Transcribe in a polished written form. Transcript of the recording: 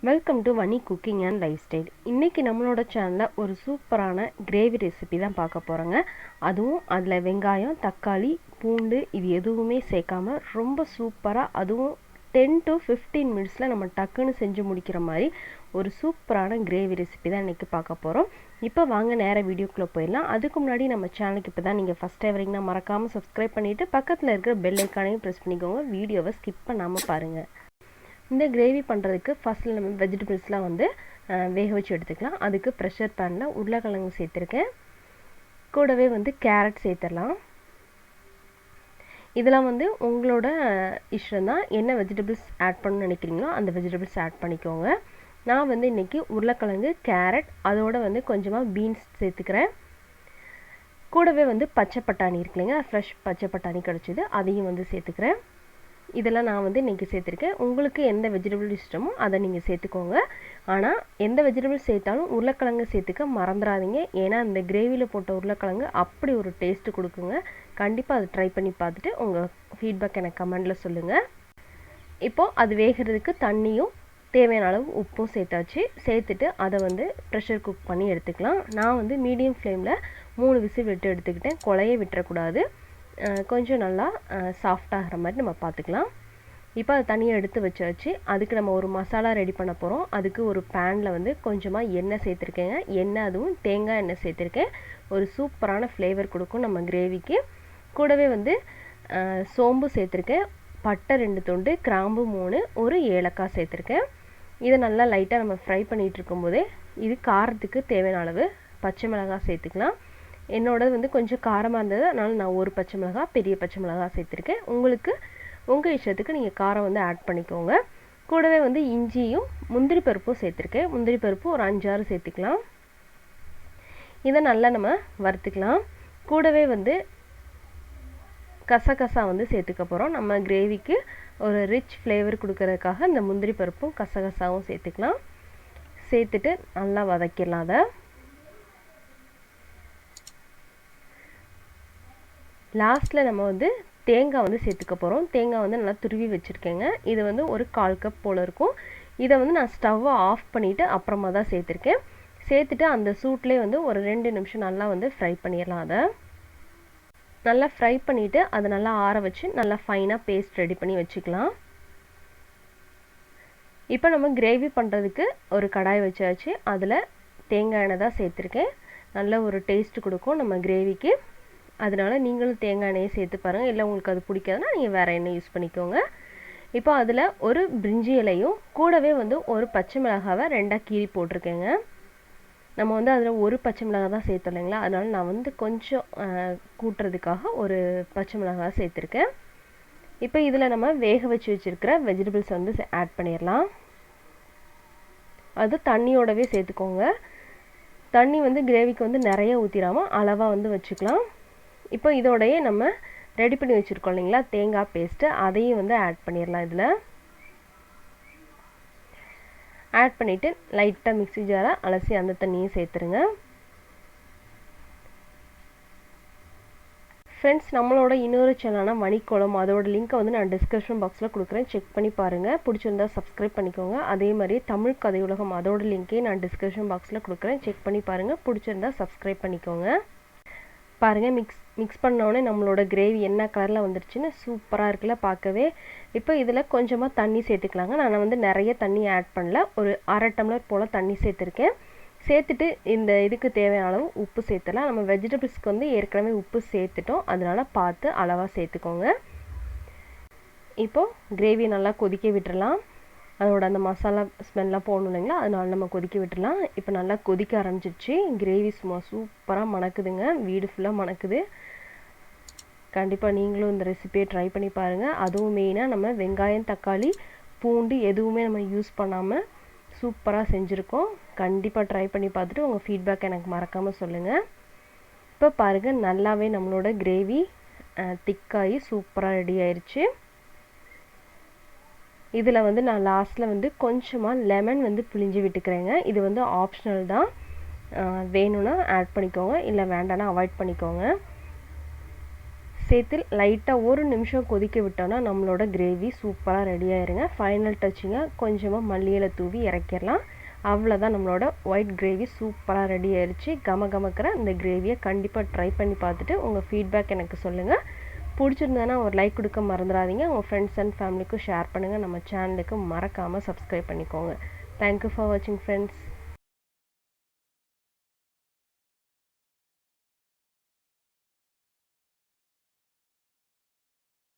Welcome to Vanni cooking and life style. இன்றைக்கி நம்மளோட சேனலில் ஒரு சூப்பரான கிரேவி ரெசிபி தான் பார்க்க போகிறோங்க. அதுவும் அதில் வெங்காயம், தக்காளி, பூண்டு இது எதுவுமே சேர்க்காம ரொம்ப சூப்பராக, அதுவும் 10 to 15 மினிட்ஸில் நம்ம டக்குன்னு செஞ்சு முடிக்கிற மாதிரி ஒரு சூப்பரான கிரேவி ரெசிபி தான் இன்றைக்கி பார்க்க போகிறோம். இப்போ வாங்க நேர வீடியோக்குள்ளே போயிடலாம். அதுக்கு முன்னாடி நம்ம சேனலுக்கு இப்போ தான் நீங்கள் ஃபஸ்ட் டைம் வரீங்கன்னா மறக்காமல் சப்ஸ்கிரைப் பண்ணிவிட்டு பக்கத்தில் இருக்கிற பெல் ஐக்கானையும் ப்ரெஸ் பண்ணிக்கோங்க. வீடியோவை ஸ்கிப் பண்ணாமல் பாருங்கள். இந்த கிரேவி பண்ணுறதுக்கு ஃபஸ்ட்டில் நம்ம வெஜிடபிள்ஸ்லாம் வேக வச்சு எடுத்துக்கலாம். அதுக்கு ப்ரெஷர் பேனில் உருளைக்கிழங்கு சேர்த்துருக்கேன். கூடவே கேரட் சேர்த்துடலாம். இதெல்லாம் உங்களோட இஷ்டம் தான். என்ன வெஜிடபிள்ஸ் ஆட் பண்ணணும்னு நினைக்கிறீங்களோ அந்த வெஜிடபிள்ஸ் ஆட் பண்ணிக்கோங்க. நான் இன்றைக்கி உருளைக்கிழங்கு, கேரட், அதோட கொஞ்சமாக பீன்ஸ் சேர்த்துக்கிறேன். கூடவே பச்சை பட்டாணி இருக்கு இல்லைங்க, ஃப்ரெஷ் பச்சை பட்டாணி கிடச்சிது, அதையும் சேர்த்துக்கிறேன். இதெல்லாம் நான் இன்றைக்கி சேர்த்துருக்கேன். உங்களுக்கு எந்த வெஜிடபிள் இஷ்டமோ அதை நீங்கள் சேர்த்துக்கோங்க. ஆனால் எந்த வெஜிடபிள் சேர்த்தாலும் உருளைக்கிழங்கு சேர்த்துக்க மறந்துடாதீங்க. ஏன்னா இந்த கிரேவியில் போட்ட உருளைக்கிழங்கு அப்படி ஒரு டேஸ்ட்டு கொடுக்குங்க. கண்டிப்பாக அதை ட்ரை பண்ணி பார்த்துட்டு உங்கள் ஃபீட்பேக் எனக்கு கமெண்டில் சொல்லுங்கள். இப்போது அது வேகிறதுக்கு தண்ணியும் தேவையான அளவு உப்பும் சேர்த்துட்டு அதை ப்ரெஷர் குக் பண்ணி எடுத்துக்கலாம். நான் மீடியம் ஃப்ளேமில் 3 விசில் விட்டு எடுத்துக்கிட்டேன். கொலையே விட்டுறக்கூடாது. கொஞ்சம் நல்லா சாஃப்டாகிற மாதிரி நம்ம பார்த்துக்கலாம். இப்போ அதை தனியாக எடுத்து வச்சு அதுக்கு நம்ம ஒரு மசாலா ரெடி பண்ண போகிறோம். அதுக்கு ஒரு பேனில் கொஞ்சமாக எண்ணெய் சேர்த்துருக்கேங்க. எண்ணெய், அதுவும் தேங்காய் எண்ணெய் சேர்த்துருக்கேன். ஒரு சூப்பரான ஃப்ளேவர் கொடுக்கும் நம்ம கிரேவிக்கு. கூடவே சோம்பு சேர்த்துருக்கேன், பட்டை 2 துண்டு, கிராம்பு 3, ஒரு ஏலக்காய் சேர்த்துருக்கேன். இதை நல்லா லைட்டாக நம்ம ஃப்ரை பண்ணிகிட்டு இருக்கும்போதே இது காரத்துக்கு தேவையான அளவு பச்சை மிளகாய் சேர்த்துக்கலாம். என்னோடது கொஞ்சம் காரமாக இருந்தது, அதனால் நான் ஒரு பச்சை மிளகாய், பெரிய பச்சை மிளகாய் சேர்த்துருக்கேன். உங்களுக்கு உங்கள் இஷ்டத்துக்கு நீங்கள் காரம் ஆட் பண்ணிக்கோங்க. கூடவே இஞ்சியும் முந்திரி பருப்பும் சேர்த்துருக்கேன். முந்திரி பருப்பு ஒரு 5-6 சேர்த்துக்கலாம். இதை நல்லா நம்ம வறுத்துக்கலாம். கூடவே கசகசா சேர்த்துக்க போகிறோம். நம்ம கிரேவிக்கு ஒரு ரிச் ஃப்ளேவர் கொடுக்கறதுக்காக இந்த முந்திரி பருப்பும் கசகசாவும் சேர்த்துக்கலாம். சேர்த்துட்டு நல்லா வதக்கிடலாம். அதை லாஸ்ட்டில் நம்ம தேங்காய் சேர்த்துக்க போகிறோம். தேங்காய் நல்லா துருவி வச்சுருக்கேங்க. இது ஒரு 1/4 கப் போல் இருக்கும். இதை நான் ஸ்டவ்வை ஆஃப் பண்ணிவிட்டு அப்புறமா தான் சேர்த்துருக்கேன். சேர்த்துட்டு அந்த சூட்லேயே ஒரு 2 நிமிஷம் நல்லா ஃப்ரை பண்ணிடலாம். அதை நல்லா ஃப்ரை பண்ணிவிட்டு அதை நல்லா ஆற வச்சு நல்லா ஃபைனாக பேஸ்ட் ரெடி பண்ணி வச்சுக்கலாம். இப்போ நம்ம கிரேவி பண்ணுறதுக்கு ஒரு கடாய் வச்சாச்சு. அதில் தேங்காய் எண்ணெய் தான் சேர்த்துருக்கேன். நல்ல ஒரு டேஸ்ட் கொடுக்கும் நம்ம கிரேவிக்கு. அதனால் நீங்களும் தேங்காய் எண்ணெயை சேர்த்து பாருங்கள். இல்லை உங்களுக்கு அது பிடிக்காதுன்னா நீங்கள் வேறு எண்ணெய் யூஸ் பண்ணிக்கோங்க. இப்போ அதில் ஒரு பிரிஞ்சி இலையும் கூடவே ஒரு பச்சை மிளகாவை 2ஆக கீறி போட்டிருக்கேங்க. நம்ம அதில் ஒரு பச்சை மிளகாய் தான் சேர்த்தோம் இல்லைங்களா, அதனால் நான் கொஞ்சம் கூட்டுறதுக்காக ஒரு பச்சை மிளகாய் சேர்த்துருக்கேன். இப்போ இதில் நம்ம வேக வச்சுருக்கிற வெஜிடபிள்ஸ் ஆட் பண்ணிடலாம். அது தண்ணியோடவே சேர்த்துக்கோங்க. தண்ணி கிரேவிக்கு நிறைய ஊற்றிடாமல் அளவாக வச்சுக்கலாம். இப்போ இதோடையே நம்ம ரெடி பண்ணி வச்சுருக்கோம் இல்லைங்களா தேங்காய் பேஸ்ட்டு, அதையும் ஆட் பண்ணிடலாம். இதில் ஆட் பண்ணிவிட்டு லைட்டாக மிக்ஸி ஜாரை அலசி அந்த தண்ணியும் சேர்த்துருங்க. ஃப்ரெண்ட்ஸ், நம்மளோட இன்னொரு சேனலான வனிக்குளம், அதோட லிங்க்கை நான் டிஸ்கிரிப்ஷன் பாக்ஸில் கொடுக்குறேன். செக் பண்ணி பாருங்கள். பிடிச்சிருந்தா சப்ஸ்கிரைப் பண்ணிக்கோங்க. அதே மாதிரி தமிழ் கதை உலகம், அதோட லிங்க்கே நான் டிஸ்கிரிப்ஷன் பாக்ஸில் கொடுக்குறேன். செக் பண்ணி பாருங்கள். பிடிச்சிருந்தா சப்ஸ்கிரைப் பண்ணிக்கோங்க. பாருங்கள், மிக்ஸ் பண்ணோடனே நம்மளோட கிரேவி என்ன கலரில் வந்துருச்சுன்னு சூப்பராக இருக்குல்ல பார்க்கவே. இப்போ இதில் கொஞ்சமாக தண்ணி சேர்த்துக்கலாங்க. நான் நிறைய தண்ணி ஆட் பண்ணல, ஒரு 1/2 டம்ளர் போல் தண்ணி சேர்த்துருக்கேன். சேர்த்துட்டு இந்த இதுக்கு தேவையான அளவு உப்பு சேர்த்துலாம். நம்ம வெஜிடபிள்ஸ்க்கு ஏற்கனவே உப்பு சேர்த்துட்டோம், அதனால் பார்த்து அளவாக சேர்த்துக்கோங்க. இப்போது கிரேவி நல்லா கொதிக்க விட்டுறலாம். அதோட அந்த மசாலா ஸ்மெல்லாம் போகணும் இல்லைங்களா, அதனால நம்ம கொதிக்க விட்டுடலாம். இப்போ நல்லா கொதிக்க ஆரம்பிச்சிருச்சு. கிரேவி சும்மா சூப்பராக மணக்குதுங்க, வீடு ஃபுல்லாக மணக்குது. கண்டிப்பாக நீங்களும் இந்த ரெசிபியை ட்ரை பண்ணி பாருங்கள். அதுவும் மெயினாக நம்ம வெங்காயம், தக்காளி, பூண்டு எதுவுமே நம்ம யூஸ் பண்ணாமல் சூப்பராக செஞ்சுருக்கோம். கண்டிப்பாக ட்ரை பண்ணி பார்த்துட்டு உங்கள் ஃபீட்பேக் எனக்கு மறக்காமல் சொல்லுங்கள். இப்போ பாருங்கள், நல்லாவே நம்மளோட கிரேவி திக்காகி சூப்பராக ரெடி ஆயிடுச்சு. இதில் நான் லாஸ்ட்டில் கொஞ்சமாக லெமன் பிழிஞ்சு விட்டுக்கிறேங்க. இது ஆப்ஷனல் தான், வேணும்னா ஆட் பண்ணிக்கோங்க, இல்லை வேண்டாம்னா அவாய்ட் பண்ணிக்கோங்க. சேர்த்து லைட்டாக ஒரு நிமிஷம் கொதிக்க விட்டோன்னா நம்மளோட கிரேவி சூப்பராக ரெடி ஆயிருங்க. ஃபைனல் டச்சிங்க கொஞ்சமாக மல்லி இலை தூவி இறக்கிடலாம். அவ்வளோதான், நம்மளோட ஒயிட் கிரேவி சூப்பராக ரெடி ஆயிடுச்சு. கமக்கிற இந்த கிரேவியை கண்டிப்பாக ட்ரை பண்ணி பார்த்துட்டு உங்கள் ஃபீட்பேக் எனக்கு சொல்லுங்கள். பிடிச்சிருந்ததுன்னா ஒரு லைக் கொடுக்க மறந்துடாதீங்க. உங்கள் ஃப்ரெண்ட்ஸ் அண்ட் ஃபேமிலிக்கும் ஷேர் பண்ணுங்கள். நம்ம சேனலுக்கு மறக்காமல் சப்ஸ்கிரைப் பண்ணிக்கோங்க. தேங்க்யூ ஃபார் வாட்சிங் ஃப்ரெண்ட்ஸ்.